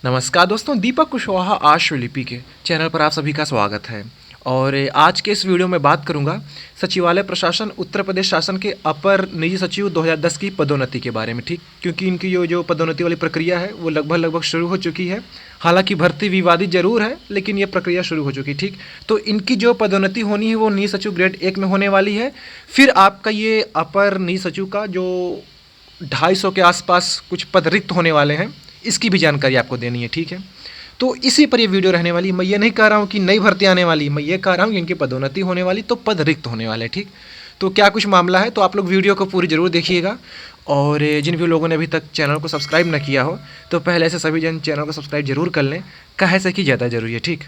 नमस्कार दोस्तों, दीपक कुशवाहा आश्वलिपि के चैनल पर आप सभी का स्वागत है। और आज के इस वीडियो में बात करूंगा सचिवालय प्रशासन उत्तर प्रदेश शासन के अपर निजी सचिव 2010 की पदोन्नति के बारे में, ठीक, क्योंकि इनकी जो पदोन्नति वाली प्रक्रिया है वो लगभग शुरू हो चुकी है। हालांकि भर्ती विवादित जरूर है, लेकिन ये प्रक्रिया शुरू हो चुकी, ठीक। तो इनकी जो पदोन्नति होनी है वो निजी सचिव ग्रेड 1 में होने वाली है। फिर आपका ये अपर निजी सचिव का जो 250 के आसपास कुछ पद रिक्त होने वाले हैं, इसकी भी जानकारी आपको देनी है, ठीक है। तो इसी पर ये वीडियो रहने वाली। मैं ये नहीं कह रहा हूँ कि नई भर्ती आने वाली, मैं ये कह रहा हूँ कि इनकी पदोन्नति होने वाली, तो पद रिक्त होने वाले, ठीक। तो क्या कुछ मामला है, तो आप लोग वीडियो को पूरी ज़रूर देखिएगा। और जिन भी लोगों ने अभी तक चैनल को सब्सक्राइब न किया हो तो पहले से सभी जन चैनल को सब्सक्राइब जरूर कर लें, कहे से कि ज़्यादा ज़रूरी है, ठीक।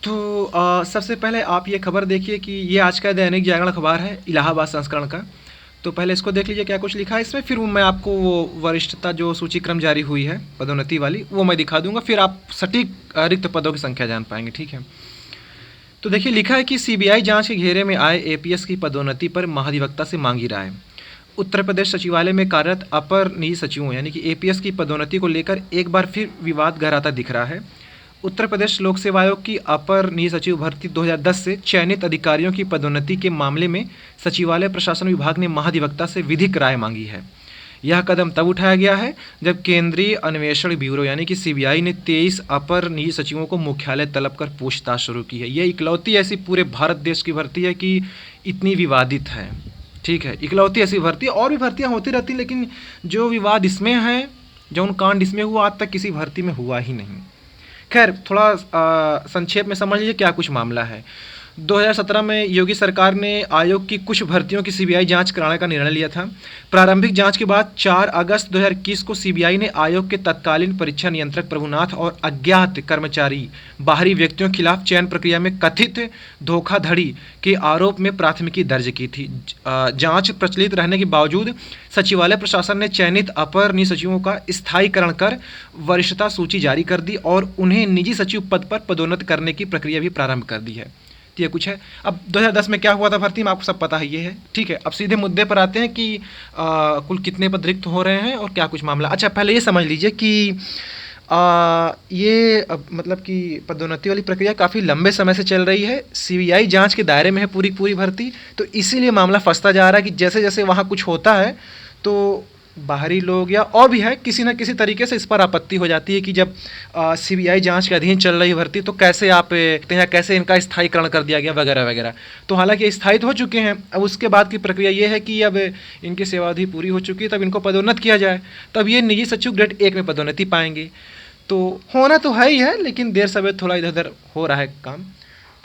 तो सबसे पहले आप ये खबर देखिए कि ये आज का दैनिक जागरण अखबार है, इलाहाबाद संस्करण का। तो पहले इसको देख लीजिए क्या कुछ लिखा है इसमें, फिर मैं आपको वो वरिष्ठता जो सूची क्रम जारी हुई है पदोन्नति वाली वो मैं दिखा दूंगा, फिर आप सटीक रिक्त पदों की संख्या जान पाएंगे, ठीक है। तो देखिए लिखा है कि सीबीआई जांच के घेरे में आए एपीएस की पदोन्नति पर महाधिवक्ता से मांगी राय। उत्तर प्रदेश सचिवालय में कार्यरत अपर निजी सचिवों यानी कि एपीएस की पदोन्नति को लेकर एक बार फिर विवाद गहराता दिख रहा है। उत्तर प्रदेश लोक सेवा आयोग की अपर निजी सचिव भर्ती 2010 से चयनित अधिकारियों की पदोन्नति के मामले में सचिवालय प्रशासन विभाग ने महाधिवक्ता से विधिक राय मांगी है। यह कदम तब उठाया गया है जब केंद्रीय अन्वेषण ब्यूरो यानी कि सीबीआई ने 23 अपर निजी सचिवों को मुख्यालय तलब कर पूछताछ शुरू की है। यह इकलौती ऐसी पूरे भारत देश की भर्ती है कि इतनी विवादित है, ठीक है। इकलौती ऐसी भर्ती, और भी भर्तियाँ होती रहती, लेकिन जो विवाद इसमें है, जो कांड इसमें हुआ, आज तक किसी भर्ती में हुआ ही नहीं। खैर, थोड़ा संक्षेप में समझ लीजिए क्या कुछ मामला है। 2017 में योगी सरकार ने आयोग की कुछ भर्तियों की सीबीआई जांच कराने का निर्णय लिया था। प्रारंभिक जांच के बाद 4 अगस्त 2021 को सीबीआई ने आयोग के तत्कालीन परीक्षा नियंत्रक प्रभुनाथ और अज्ञात कर्मचारी बाहरी व्यक्तियों के खिलाफ चयन प्रक्रिया में कथित धोखाधड़ी के आरोप में प्राथमिकी दर्ज की थी। जांच प्रचलित रहने के बावजूद सचिवालय प्रशासन ने चयनित अपर निजी सचिवों का स्थायीकरण कर वरिष्ठता सूची जारी कर दी और उन्हें निजी सचिव पद पर पदोन्नत करने की प्रक्रिया भी प्रारंभ कर दी है। ये कुछ है। अब 2010 में क्या हुआ था भर्ती में, आपको सब पता है, ये है, ठीक है। अब सीधे मुद्दे पर आते हैं कि कुल कितने पद रिक्त हो रहे हैं और क्या कुछ मामला। अच्छा, पहले ये समझ लीजिए कि ये मतलब कि पदोन्नति वाली प्रक्रिया काफ़ी लंबे समय से चल रही है। सीबीआई जांच के दायरे में है पूरी भर्ती, तो इसीलिए मामला फंसता जा रहा है कि जैसे जैसे वहाँ कुछ होता है तो बाहरी लोग या और भी है किसी न किसी तरीके से इस पर आपत्ति हो जाती है कि जब सीबीआई जांच के अधीन चल रही भर्ती तो कैसे आप कैसे इनका स्थायीकरण कर दिया गया वगैरह वगैरह। तो हालांकि स्थायित हो चुके हैं। अब उसके बाद की प्रक्रिया ये है कि अब इनकी सेवावधि पूरी हो चुकी है, तब इनको पदोन्नत किया जाए, तब ये निजी सचिव ग्रेड 1 में पदोन्नति पाएंगे। तो होना तो है ही है, लेकिन देर सवेर थोड़ा इधर उधर हो रहा है काम।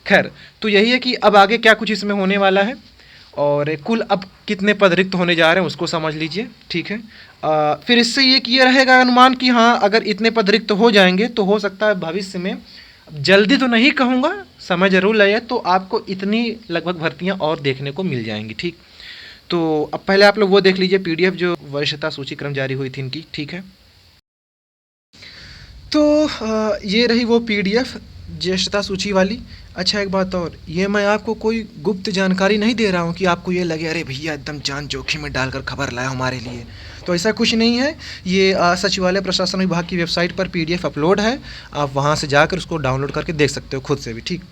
खैर, तो यही है कि अब आगे क्या कुछ इसमें होने वाला है और कुल अब कितने पद रिक्त होने जा रहे हैं उसको समझ लीजिए, ठीक है। फिर इससे ये किया रहेगा अनुमान कि हाँ, अगर इतने पद रिक्त हो जाएंगे तो हो सकता है भविष्य में, जल्दी तो नहीं कहूँगा, समय जरूर लगे, तो आपको इतनी लगभग भर्तियाँ और देखने को मिल जाएंगी, ठीक। तो अब पहले आप लोग वो देख लीजिए पीडीएफ जो वरिष्ठता सूची क्रम जारी हुई थी इनकी, ठीक है। तो ये रही वो पीडीएफ ज्येष्ठता सूची वाली। अच्छा, एक बात और, ये मैं आपको कोई गुप्त जानकारी नहीं दे रहा हूँ कि आपको ये लगे अरे भैया एकदम जान जोखिम में डालकर खबर लाया हमारे लिए, तो ऐसा कुछ नहीं है। ये सचिवालय प्रशासन विभाग की वेबसाइट पर पीडीएफ अपलोड है, आप वहाँ से जाकर उसको डाउनलोड करके देख सकते हो खुद से भी, ठीक।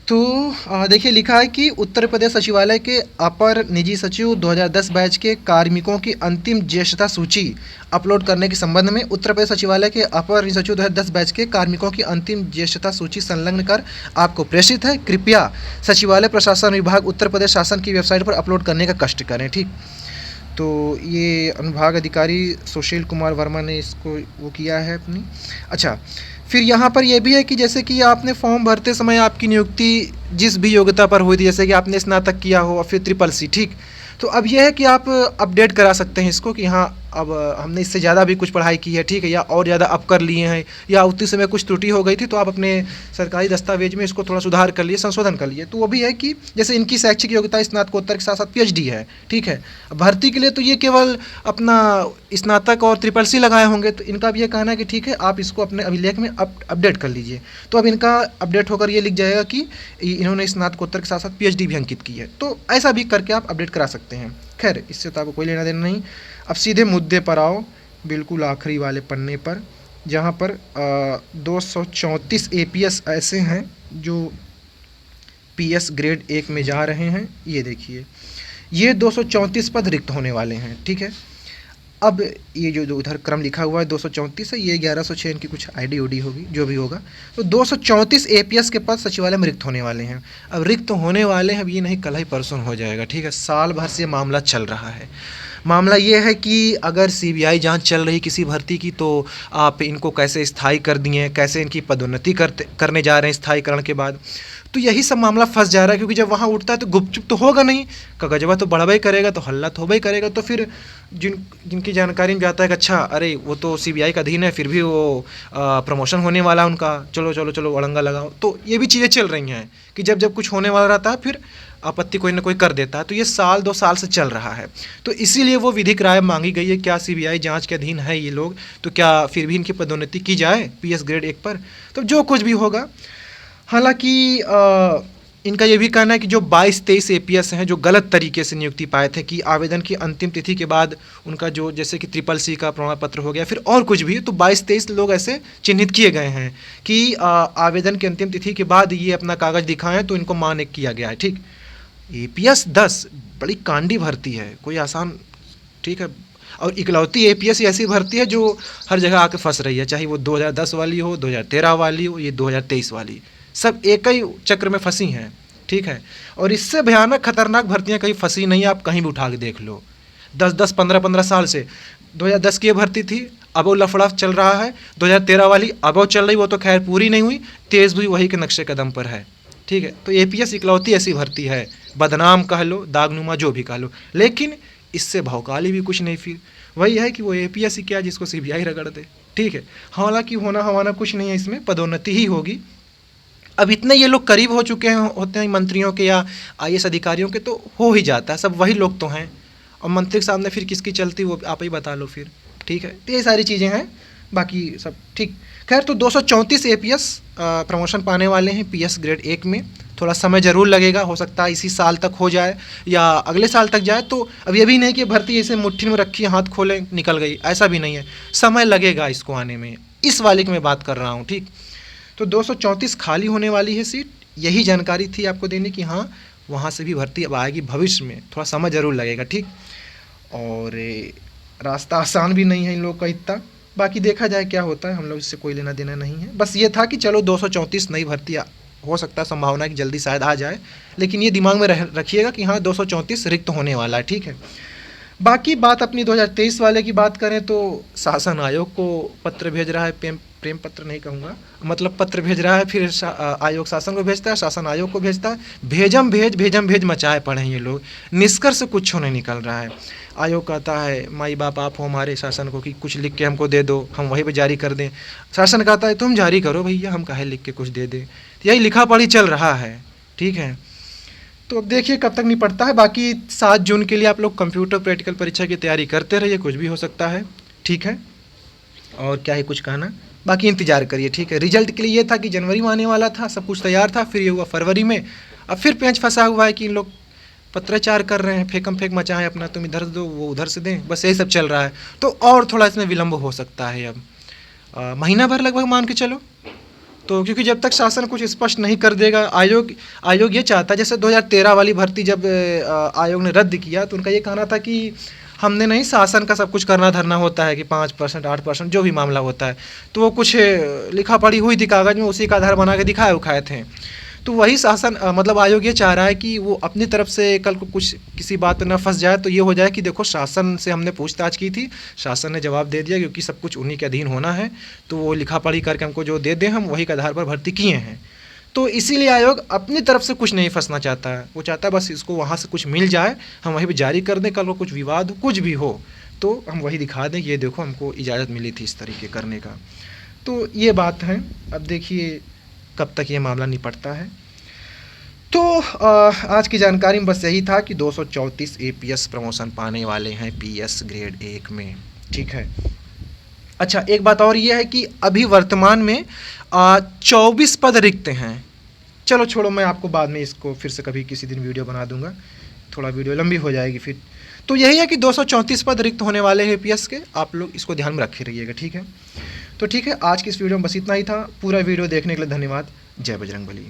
तो देखिए लिखा है कि उत्तर प्रदेश सचिवालय के अपर निजी सचिव 2010 बैच के कार्मिकों की अंतिम ज्येष्ठता सूची अपलोड करने के संबंध में उत्तर प्रदेश सचिवालय के अपर निजी सचिव 2010 बैच के कार्मिकों की अंतिम ज्येष्ठता सूची संलग्न कर आपको प्रेषित है। कृपया सचिवालय प्रशासन विभाग उत्तर प्रदेश शासन की वेबसाइट पर अपलोड करने का कष्ट करें, ठीक। तो ये अनुभाग अधिकारी सुशील कुमार वर्मा ने इसको वो किया है अपनी। अच्छा, फिर यहाँ पर यह भी है कि जैसे कि आपने फॉर्म भरते समय आपकी नियुक्ति जिस भी योग्यता पर हुई थी, जैसे कि आपने स्नातक किया हो और फिर ट्रिपल सी, ठीक। तो अब यह है कि आप अपडेट करा सकते हैं इसको कि हाँ अब हमने इससे ज़्यादा भी कुछ पढ़ाई की है, ठीक है, या और ज़्यादा अप कर लिए हैं, या उतनी समय कुछ त्रुटि हो गई थी तो आप अपने सरकारी दस्तावेज में इसको थोड़ा सुधार कर लिए, संशोधन कर लिए। तो वो भी है कि जैसे इनकी शैक्षिक योग्यता स्नातकोत्तर के साथ साथ पीएचडी है, ठीक है। भर्ती के लिए तो ये केवल अपना स्नातक और ट्रिपल सी लगाए होंगे, तो इनका भी ये कहना है कि ठीक है आप इसको अपने अभिलेख में अपडेट कर लीजिए। तो अब इनका अपडेट होकर ये लिख जाएगा कि इन्होंने स्नातकोत्तर के साथ साथ पीएचडी भी अंकित की है। तो ऐसा भी करके आप अपडेट करा सकते हैं। खैर, इससे तो आपको कोई लेना देना नहीं। अब सीधे मुद्दे पर आओ, बिल्कुल आखिरी वाले पन्ने पर, जहाँ पर 234 एपीएस ऐसे हैं जो पीएस ग्रेड 1 में जा रहे हैं। ये देखिए, ये 234 पद रिक्त होने वाले हैं, ठीक है। अब ये जो उधर क्रम लिखा हुआ है 234 है, ये 1106 इनकी कुछ आईडी उडी होगी, जो भी होगा। तो 234 एपीएस के पद सचिवालय में रिक्त होने वाले हैं। अब रिक्त होने वाले हैं, अब ये नहीं कल ही परसों हो जाएगा, ठीक है। साल भर से मामला चल रहा है। मामला ये है कि अगर सीबीआई जांच चल रही किसी भर्ती की, तो आप इनको कैसे स्थायी कर दिए, कैसे इनकी पदोन्नति करने जा रहे हैं स्थायीकरण के बाद। तो यही सब मामला फंस जा रहा है, क्योंकि जब वहाँ उठता है तो गुपचुप तो होगा नहीं, कागजवा तो बढ़ावा ही करेगा, तो हल्ला तो होगा ही करेगा। तो फिर जिनकी जानकारी में जाता है कि अच्छा अरे वो तो सीबीआई का अधीन है, फिर भी वो प्रमोशन होने वाला है उनका, चलो चलो चलो अड़ंगा लगाओ। तो ये भी चीज़ें चल रही हैं कि जब जब कुछ होने वाला रहता है फिर आपत्ति कोई ना कोई कर देता है। तो ये साल 2 साल से चल रहा है। तो इसीलिए वो विधिक राय मांगी गई है, क्या सीबीआई जांच के अधीन है ये लोग, तो क्या फिर भी इनकी पदोन्नति की जाए पीएस ग्रेड 1 पर। तो जो कुछ भी होगा, हालांकि इनका ये भी कहना है कि जो 22-23 एपीएस हैं जो गलत तरीके से नियुक्ति पाए थे, कि आवेदन की अंतिम तिथि के बाद उनका जो जैसे कि ट्रिपल सी का प्रमाण पत्र हो गया, फिर और कुछ भी, तो 22-23 लोग ऐसे चिन्हित किए गए हैं कि आवेदन की अंतिम तिथि के बाद ये अपना कागज़ दिखाएं तो इनको मान्य किया गया है, ठीक। एपीएस 10 बड़ी कांडी भर्ती है, कोई आसान, ठीक है। और इकलौती एपीएस ऐसी भर्ती है जो हर जगह आके फंस रही है, चाहे वो 2010 वाली हो, 2013 वाली हो, ये 2023 वाली, सब एक ही चक्र में फंसी हैं, ठीक है। और इससे भयानक खतरनाक भर्तियां कहीं फंसी नहीं है, आप कहीं भी उठा के देख लो। 10-10, 15-15 साल से 2010 की ये भर्ती थी, अब वो लफड़ा चल रहा है। 2013 वाली अब वो चल रही, वो तो खैर पूरी नहीं हुई, तेज़ भी वही के नक्शे कदम पर है, ठीक है। तो एपीएस इकलौती ऐसी भर्ती है, बदनाम कह लो, दागनुमा जो भी कह लो, लेकिन इससे भौकाली भी कुछ नहीं। फिर वही है कि वो एपीएस ही क्या जिसको सीबीआई रगड़ दे, ठीक है। हालांकि होना हवाना कुछ नहीं है, इसमें पदोन्नति ही होगी। अब इतने ये लोग करीब हो चुके हैं होते हैं मंत्रियों के या आईएएस अधिकारियों के, तो हो ही जाता है, सब वही लोग तो हैं। और मंत्री के सामने फिर किसकी चलती वो आप ही बता लो फिर, ठीक है। तो ये सारी चीज़ें हैं, बाकी सब ठीक। खैर, तो 234 एपीएस प्रमोशन पाने वाले हैं पीएस ग्रेड 1 में। थोड़ा समय ज़रूर लगेगा, हो सकता है इसी साल तक हो जाए या अगले साल तक जाए। तो अब ये भी नहीं कि भर्ती ऐसे मुट्ठी में रखी, हाथ खोले निकल गई, ऐसा भी नहीं है, समय लगेगा इसको आने में। इस वाले की मैं बात कर रहा हूँ, ठीक। तो 234 खाली होने वाली है सीट, यही जानकारी थी आपको देने की। हाँ, वहाँ से भी भर्ती अब आएगी भविष्य में, थोड़ा समय ज़रूर लगेगा, ठीक। और रास्ता आसान भी नहीं है इन लोग का इतना, बाकी देखा जाए क्या होता है, हम लोग इससे कोई लेना देना नहीं है। बस ये था कि चलो 234 नई भर्ती हो सकता है, संभावना है कि जल्दी शायद आ जाए, लेकिन ये दिमाग में रखिएगा कि हाँ 234 रिक्त होने वाला है, ठीक है। बाकी बात अपनी 2023 वाले की बात करें तो शासन आयोग को पत्र भेज रहा है, प्रेम पत्र नहीं कहूँगा, मतलब पत्र भेज रहा है, फिर आयोग शासन को भेजता है, शासन आयोग को भेजता है, भेजम भेज मचाए पड़े हैं ये लोग, निष्कर्ष कुछ नहीं निकल रहा है। आयोग कहता है माई बाप आप हो हमारे शासन को कि कुछ लिख के हमको दे दो, हम वहीं पे जारी कर दें। शासन कहता है तुम जारी करो भैया, हम काहे लिख के कुछ दे दें। यही लिखा पढ़ी चल रहा है, ठीक है। तो अब देखिए कब तक निपटता है। बाकी 7 जून के लिए आप लोग कंप्यूटर प्रैक्टिकल परीक्षा की तैयारी करते रहिए, कुछ भी हो सकता है, ठीक है। और क्या है कुछ कहना, बाकी इंतजार करिए, ठीक है। रिजल्ट के लिए ये था कि जनवरी में आने वाला था, सब कुछ तैयार था, फिर ये हुआ फरवरी में। अब फिर पेंच फंसा हुआ है कि इन लोग पत्राचार कर रहे हैं, फेंकम फेंक मचाएं अपना, तुम इधर दो वो उधर से दें, बस यही सब चल रहा है। तो और थोड़ा इसमें विलम्ब हो सकता है, अब महीना भर लगभग मान के चलो। तो क्योंकि जब तक शासन कुछ स्पष्ट नहीं कर देगा, आयोग ये चाहता है, जैसे 2013 वाली भर्ती जब आयोग ने रद्द किया तो उनका ये कहना था कि हमने नहीं, शासन का सब कुछ करना धरना होता है कि 5%, 8% जो भी मामला होता है, तो वो कुछ लिखा पढ़ी हुई थी कागज़ में, उसी का आधार बना के दिखाए उखाए थे। तो वही शासन मतलब आयोग ये चाह रहा है कि वो अपनी तरफ से कल को कुछ किसी बात पर न फंस जाए, तो ये हो जाए कि देखो शासन से हमने पूछताछ की थी, शासन ने जवाब दे दिया, क्योंकि सब कुछ उन्हीं के अधीन होना है, तो वो लिखा पढ़ी करके हमको जो दे दें, हम वही के आधार पर भर्ती किए हैं। तो इसीलिए आयोग अपनी तरफ से कुछ नहीं फंसना चाहता है, वो चाहता है बस इसको वहाँ से कुछ मिल जाए, हम वहीं पर जारी कर दें, कल को कुछ विवाद कुछ भी हो तो हम वही दिखा दें कि ये देखो हमको इजाज़त मिली थी इस तरीके करने का। तो ये बात है, अब देखिए कब तक ये मामला निपटता है। तो आज की जानकारी में बस यही था कि 234 एपीएस प्रमोशन पाने वाले हैं पीएस ग्रेड 1 में, ठीक है। अच्छा, एक बात और ये है कि अभी वर्तमान में 24 पद रिक्त हैं। चलो छोड़ो, मैं आपको बाद में इसको फिर से कभी किसी दिन वीडियो बना दूंगा, थोड़ा वीडियो लंबी हो जाएगी फिर। तो यही है कि 234 पद रिक्त होने वाले हैं पीएस के, आप लोग इसको ध्यान में रखे रहिएगा, ठीक है। तो ठीक है, आज की इस वीडियो में बस इतना ही था। पूरा वीडियो देखने के लिए धन्यवाद। जय बजरंगबली।